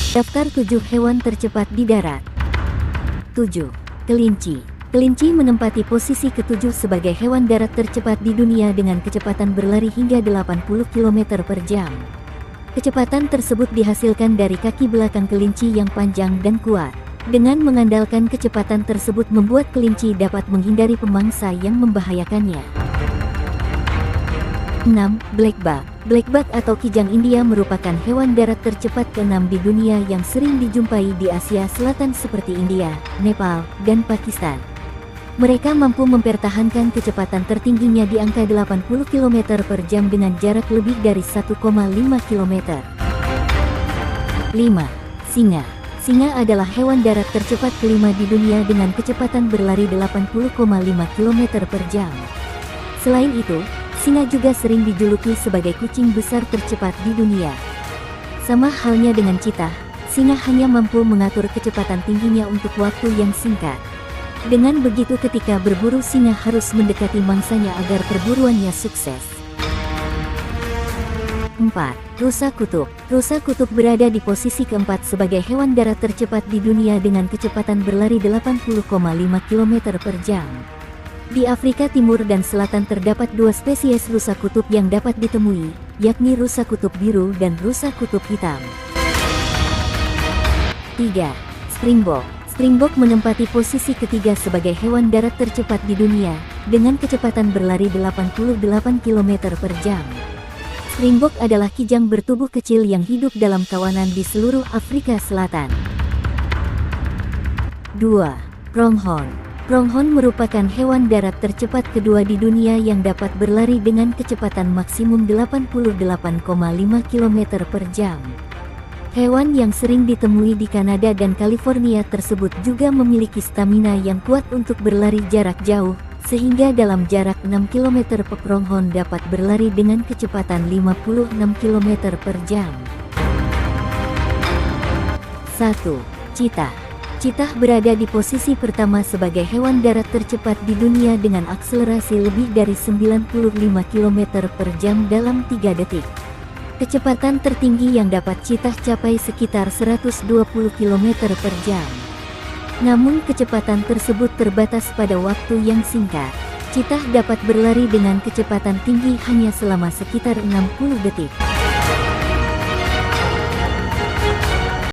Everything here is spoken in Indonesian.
Daftar 7 hewan tercepat di darat. 7. Kelinci. Kelinci menempati posisi ke-7 sebagai hewan darat tercepat di dunia dengan kecepatan berlari hingga 80 km per jam. Kecepatan tersebut dihasilkan dari kaki belakang kelinci yang panjang dan kuat. Dengan mengandalkan kecepatan tersebut membuat kelinci dapat menghindari pemangsa yang membahayakannya. 6. Blackbuck. Blackbuck atau kijang India merupakan hewan darat tercepat ke-6 di dunia yang sering dijumpai di Asia Selatan seperti India, Nepal, dan Pakistan. Mereka mampu mempertahankan kecepatan tertingginya di angka 80 km per jam dengan jarak lebih dari 1,5 km. 5. Singa. Singa adalah hewan darat tercepat kelima di dunia dengan kecepatan berlari 80,5 km per jam. Selain itu, singa juga sering dijuluki sebagai kucing besar tercepat di dunia. Sama halnya dengan cheetah, singa hanya mampu mengatur kecepatan tingginya untuk waktu yang singkat. Dengan begitu ketika berburu singa harus mendekati mangsanya agar perburuannya sukses. 4. Rusa kutub. Rusa kutub berada di posisi keempat sebagai hewan darat tercepat di dunia dengan kecepatan berlari 80,5 km per jam. Di Afrika Timur dan Selatan terdapat 2 spesies rusa kutub yang dapat ditemui, yakni rusa kutub biru dan rusa kutub hitam. 3. Springbok. Springbok menempati posisi ketiga sebagai hewan darat tercepat di dunia, dengan kecepatan berlari 88 km per jam. Springbok adalah kijang bertubuh kecil yang hidup dalam kawanan di seluruh Afrika Selatan. 2. Pronghorn. Pronghorn merupakan hewan darat tercepat kedua di dunia yang dapat berlari dengan kecepatan maksimum 88,5 km per jam. Hewan yang sering ditemui di Kanada dan California tersebut juga memiliki stamina yang kuat untuk berlari jarak jauh, sehingga dalam jarak 6 km pronghorn dapat berlari dengan kecepatan 56 km per jam. 1. Cheetah. Cheetah berada di posisi pertama sebagai hewan darat tercepat di dunia dengan akselerasi lebih dari 95 km per jam dalam 3 detik. Kecepatan tertinggi yang dapat cheetah capai sekitar 120 km per jam. Namun kecepatan tersebut terbatas pada waktu yang singkat. Cheetah dapat berlari dengan kecepatan tinggi hanya selama sekitar 60 detik.